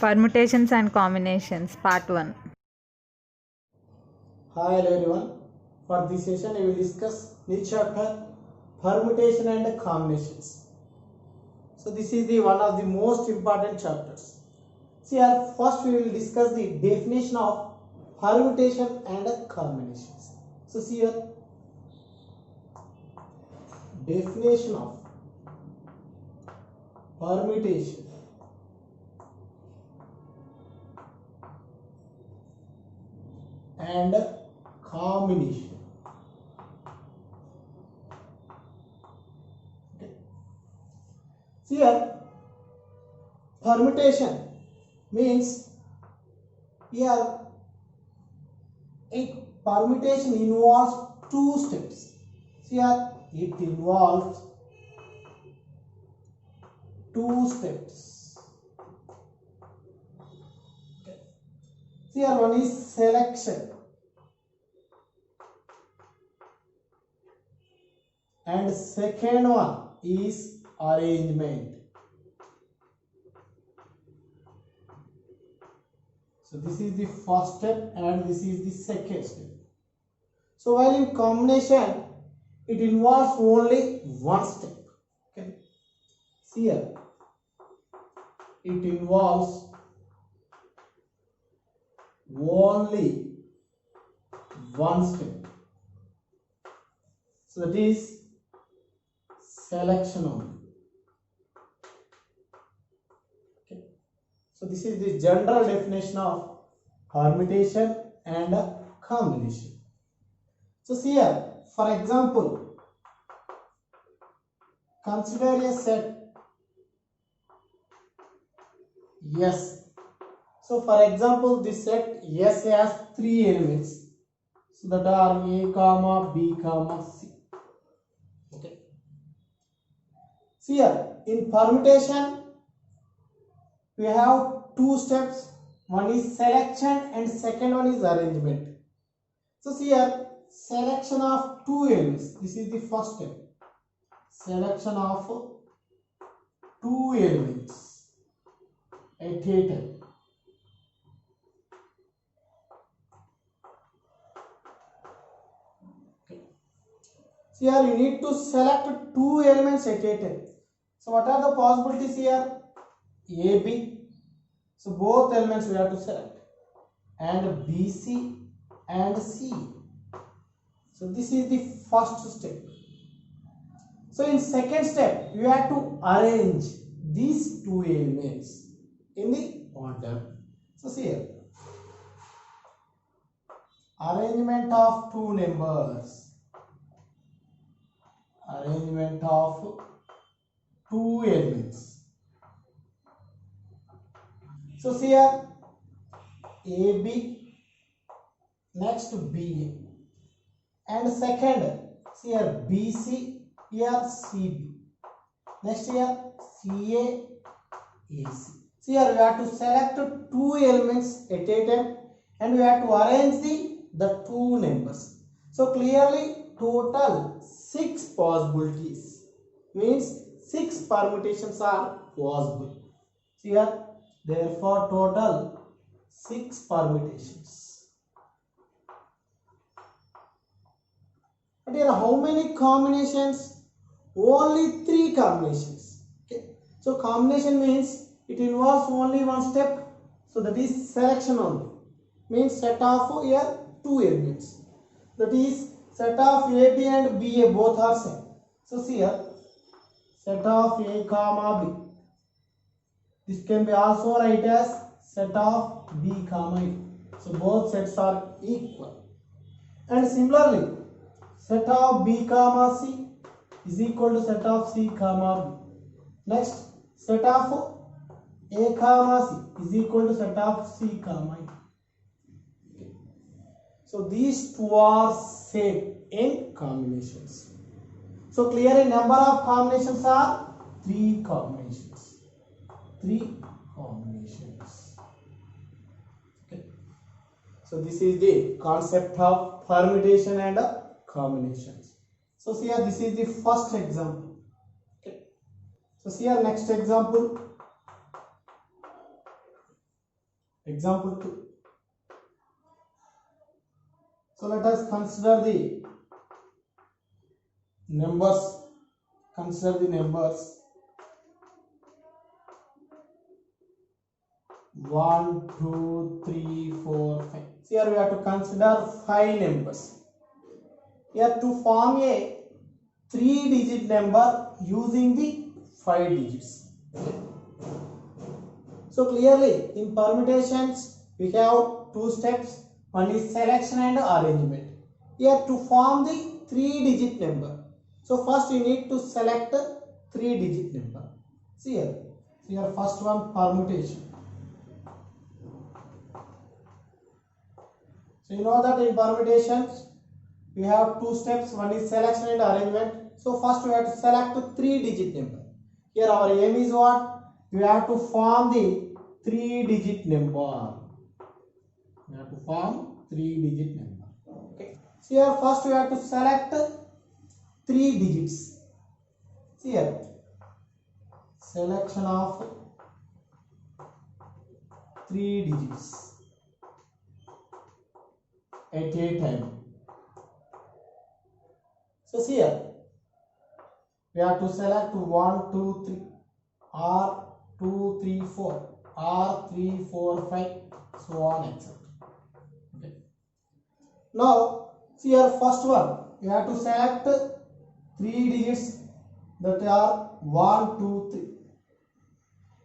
Permutations and combinations, part 1. Hi hello everyone. For this session, I will discuss new chapter permutation and combinations. So this is the one of the most important chapters. See here, first we will discuss the definition of permutation and combinations. So see here, definition of permutation and combination. Okay. See here, permutation means here a permutation involves two steps. See here, it involves two steps. Okay. See here, one is selection and second one is arrangement. So this is the first step and this is the second step. So while in combination, it involves only one step. Okay. See here, it involves only one step. So that is selection only. Okay. So this is the general definition of permutation and combination. So see here, for example, consider a set S. So for example, this set S has three elements. So that are A comma B comma C. Okay. See here, in permutation, we have two steps. One is selection and second one is arrangement. So see here, selection of two elements. This is the first step. Selection of two elements at a time. So here you need to select two elements at a time. So what are the possibilities here? A, B. So both elements we have to select. And B, C and C. So this is the first step. So in second step, you have to arrange these two elements in the order. So see here. Arrangement of two numbers. Arrangement of two elements. So see here, AB, next BA, and second, see here BC, here CB, next here CA, AC. See here we have to select two elements at a time and we have to arrange the two numbers. So clearly total 6 possibilities, means 6 permutations are possible. See here, therefore total 6 permutations. But here how many combinations? Only 3 combinations. Okay. So combination means it involves only one step. So that is selection only. Means set of here two elements. That is set of AB and BA both are same. So see here, set of A comma B. This can be also written as set of B comma A. So both sets are equal. And similarly, set of B comma C is equal to set of C comma B. Next, set of A comma C is equal to set of C comma A. So these two are same in combinations. So clearly number of combinations are 3 combinations. 3 combinations. Okay. So this is the concept of permutation and combinations. So here this is the first example. Okay. So here next example. Example 2. So let us consider the numbers. Consider the numbers 1, 2, 3, 4, 5. So here we have to consider 5 numbers. Here to form a 3-digit number using the 5 digits. So clearly in permutations we have 2 steps. One is selection and arrangement. Here to form the 3-digit number. So first you need to select a 3-digit number. See here. See here first one, permutation. So you know that in permutations we have 2 steps. One is selection and arrangement. So first we have to select a 3-digit number. Here our aim is what? We have to form the 3-digit number. We have to form 3-digit number. Okay. So here first we have to select 3 digits. See here. Selection of 3 digits at a time. So see here. We have to select 1, 2, 3, or 2, 3, 4, or 3, 4, 5, so on, etc. Okay. Now, see here first one. You have to select 3 digits that are 1, 2,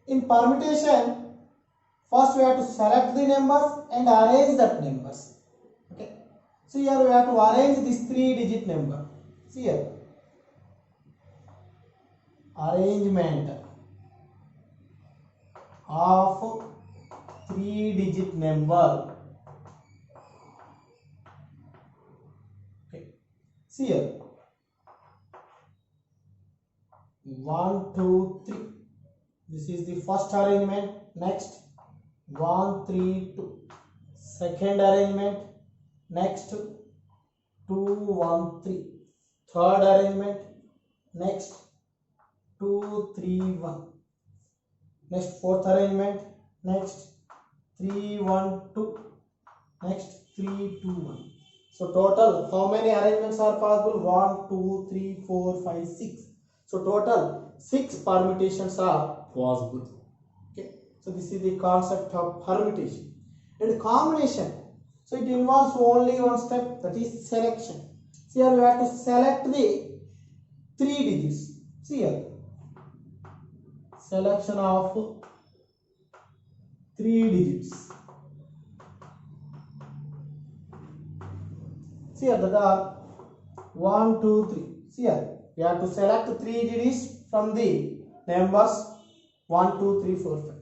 3. In permutation, first we have to select the numbers and arrange that numbers. Okay. So here we have to arrange this 3-digit number. See here. Arrangement of 3-digit number. Okay. See here. 1, 2, 3. This is the first arrangement. Next 1, 3, 2. Second arrangement. Next 2, 1, 3. Third arrangement. Next 2, 3, 1. Next fourth arrangement. Next 3, 1, 2. Next 3, 2, 1. So total how many arrangements are possible? 1, 2, 3, 4, 5, 6. So total 6 permutations are possible. Okay. So this is the concept of permutation. And combination. So it involves only one step, that is selection. So here we have to select the 3 digits. See here. Selection of 3 digits. See here that are 1, 2, 3. See here. We have to select 3 digits from the numbers 1, 2, 3, 4, 5.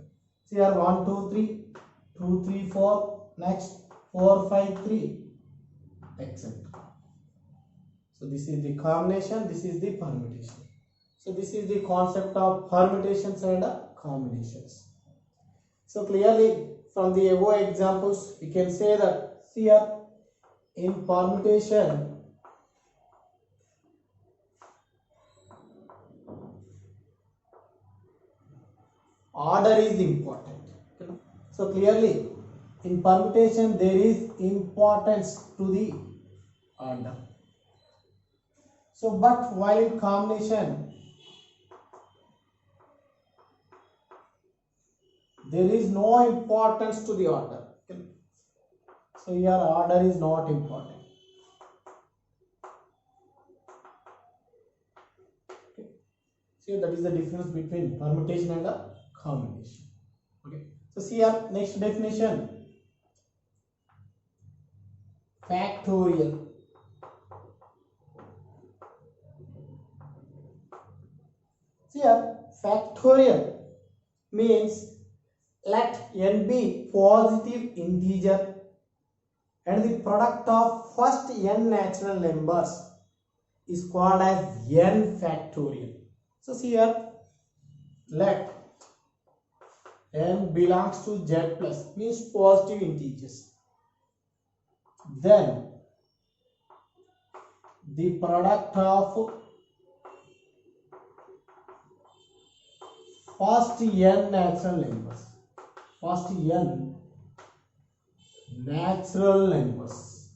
See here 1, 2, 3, 2, 3, 4, next 4, 5, 3, etc. So this is the combination, this is the permutation. So this is the concept of permutations and combinations. So clearly from the above examples we can say that here in permutation order is important. So clearly in permutation there is importance to the order. So but while in combination there is no importance to the order. So here order is not important. Okay. So that is the difference between permutation and a combination. Okay. So see here next definition. Factorial. See here factorial means let n be positive integer and the product of first n natural numbers is called as n factorial. So see here let n belongs to z plus means positive integers. Then the product of first n natural numbers. First n natural numbers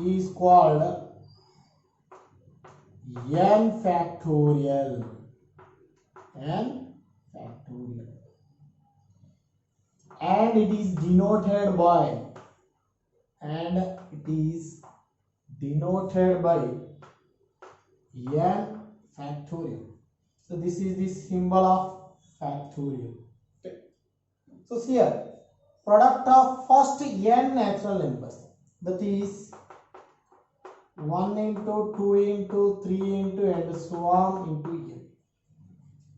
is called n factorial. N factorial. And it is denoted by n factorial. So this is the symbol of factorial. Okay. So here product of first n natural numbers, that is 1 into 2 into 3 into and so on into n.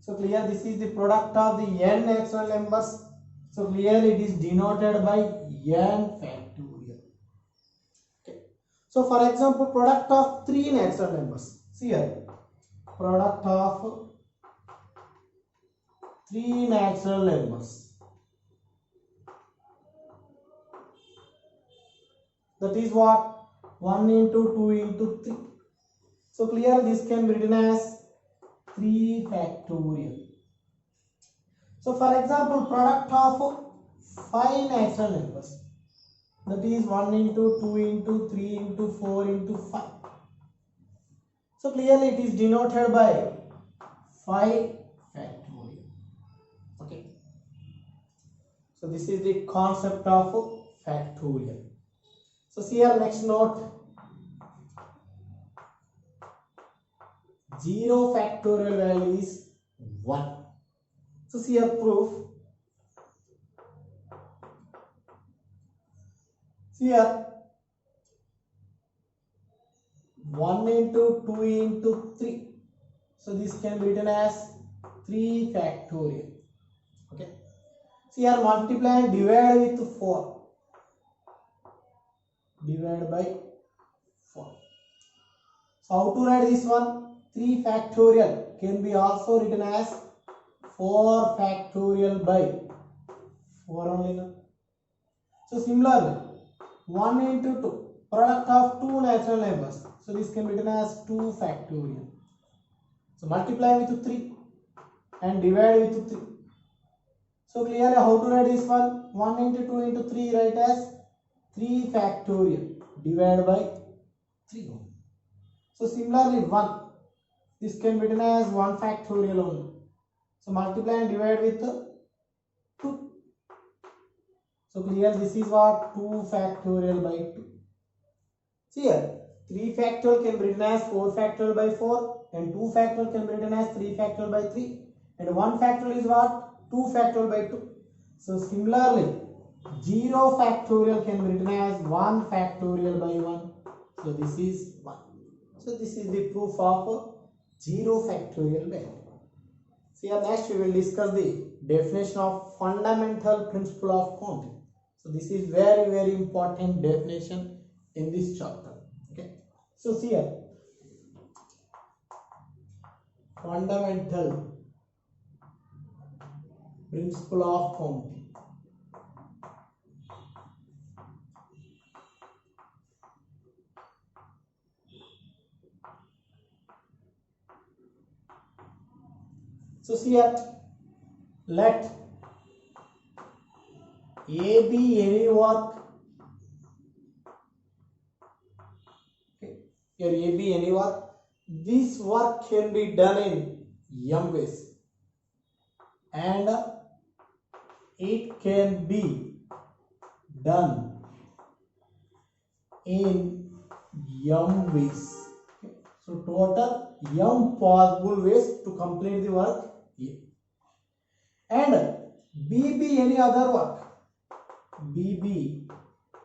So clear, this is the product of the n natural numbers. So clearly it is denoted by n factorial. Okay. So for example, product of 3 natural numbers. See here, product of 3 natural numbers, that is what, 1 into 2 into 3. So clear, this can be written as 3 factorial. So for example, product of 5 natural numbers, that is 1 into 2 into 3 into 4 into 5. So clearly it is denoted by 5 factorial. Okay. So this is the concept of factorial. So see here, next note, 0 factorial value is 1. So see here proof. See here, 1 into 2 into 3. So this can be written as 3 factorial. Okay. See here, multiply and divide with 4. Divide by 4. So how to write this one? 3 factorial can be also written as 4 factorial by 4 only. No? So similarly, 1 into 2, product of 2 natural numbers. So this can be written as 2 factorial. So multiply with 3 and divide with 3. So clearly how to write this one? 1 into 2 into 3, write as 3 factorial divided by 3. So similarly 1, this can be written as 1 factorial only. So multiply and divide with 2. So clear, this is what, 2 factorial by 2. See here, 3 factorial can be written as 4 factorial by 4 and 2 factorial can be written as 3 factorial by 3 and 1 factorial is what, 2 factorial by 2. So similarly 0 factorial can be written as 1 factorial by 1. So this is 1. So this is the proof of 0 factorial value. See here, next we will discuss the definition of fundamental principle of counting. So this is very, very important definition in this chapter. Okay. So see here, fundamental principle of counting. So see here, let A be any work. Okay. Here A be any work. This work can be done in m ways and it can be done in m ways. Okay. So total m possible ways to complete the work here. And B be any other work. B be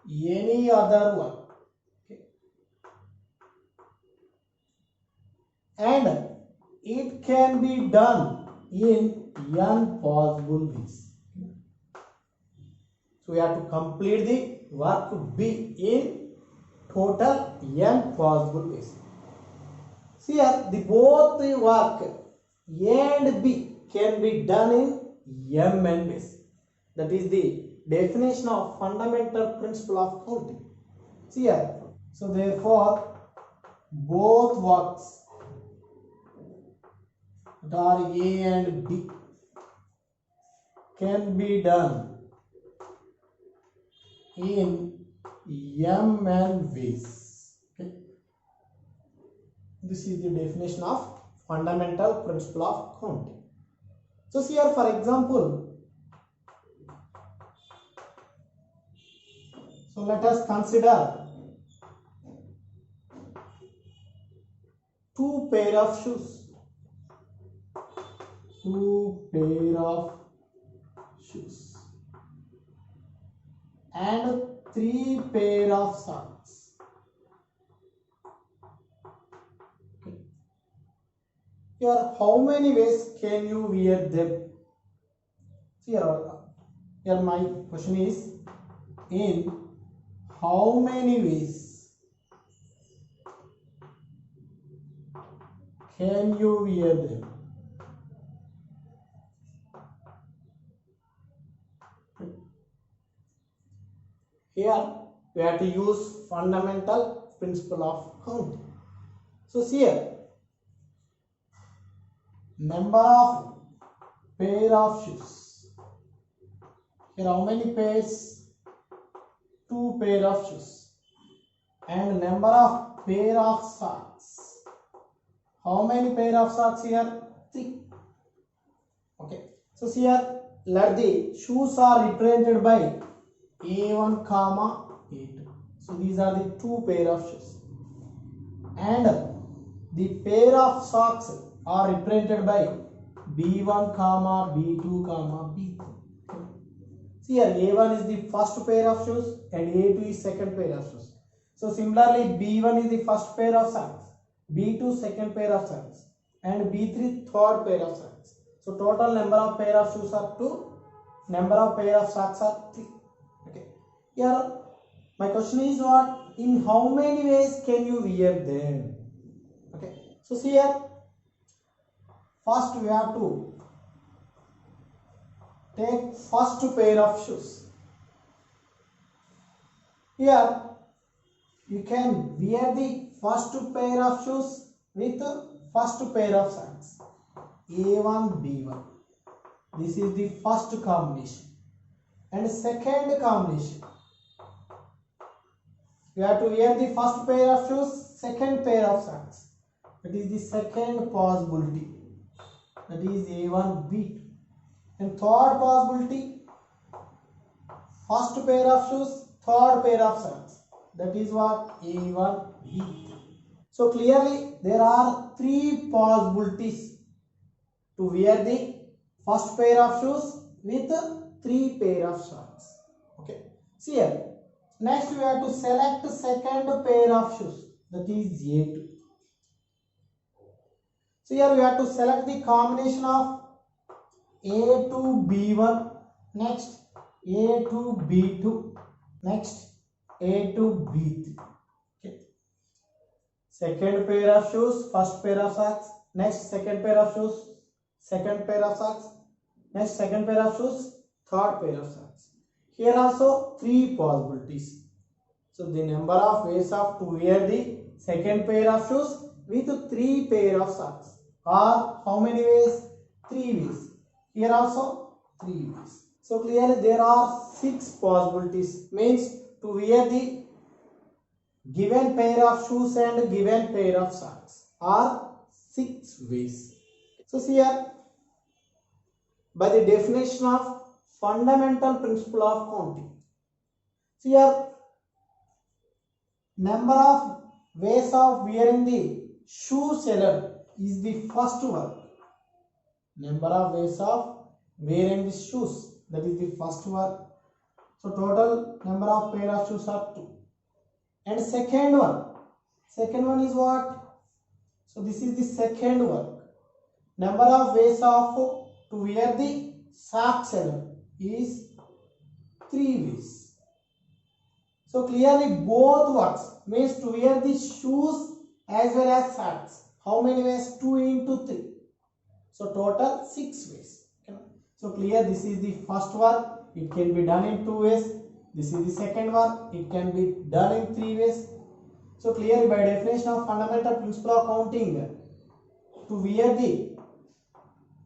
any other work. Okay. And it can be done in n possible ways. So we have to complete the work B in total n possible ways. See here, the both the work A and B can be done in mn ways. That is the definition of fundamental principle of counting. See here, so therefore both works that are A and B can be done in mn ways. Okay. This is the definition of fundamental principle of counting. So here, for example, so let us consider two pair of shoes. Two pair of shoes and three pair of socks. Okay. Here, how many ways can you wear them? Here my question is, in how many ways can you wear them? Here we have to use fundamental principle of counting. So here, number of pair of shoes. Here how many pairs? Two pair of shoes. And number of pair of socks. How many pair of socks here? Three. Okay. So here, let the shoes are represented by A1 comma A2. So these are the two pair of shoes. And the pair of socks are represented by B1 comma B2 comma B3. See here, A1 is the first pair of shoes and A2 is second pair of shoes. So similarly, B1 is the first pair of socks, B2 second pair of socks, and B3 third pair of socks. So total number of pair of shoes are 2, number of pair of socks are 3. Okay. Here my question is what? In how many ways can you wear them? Okay. So see here, first we have to take first pair of shoes. Here you can wear the first pair of shoes with first pair of socks. A1 B1. This is the first combination. And second combination, you have to wear the first pair of shoes, second pair of socks. That is the second possibility. That is A1 B2. And third possibility, first pair of shoes, third pair of socks. That is what? A1 B3. So clearly there are three possibilities to wear the first pair of shoes with three pair of socks. Okay. See here. Next we have to select second pair of shoes. That is A2. So here we have to select the combination of A2 B1, next A2 B2, next A2 B3. Okay. Second pair of shoes, first pair of socks, next second pair of shoes, second pair of socks, next second pair of shoes, third pair of socks. Here also three possibilities. So the number of ways of to wear the second pair of shoes with three pair of socks are how many ways? 3 ways. Here also 3 ways. So clearly there are 6 possibilities, means to wear the given pair of shoes and given pair of socks are 6 ways. So here, by the definition of fundamental principle of counting, so here number of ways of wearing the shoes alone is the first work. Number of ways of wearing the shoes, that is the first work. So total number of pair of shoes are 2. And second one is what? So this is the second work. Number of ways of to wear the socks alone is 3 ways. So clearly both works, means to wear the shoes as well as socks. How many ways? 2 into 3. So total 6 ways. Okay. So clear, this is the first work. It can be done in 2 ways. This is the second work. It can be done in 3 ways. So clearly, by definition of fundamental principle of counting, to wear the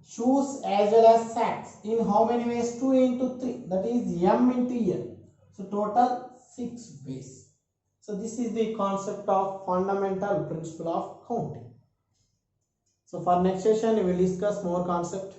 shoes as well as sacks. In how many ways? 2 into 3. That is m into n. So total 6 ways. So this is the concept of fundamental principle of counting. So for next session we will discuss more concept.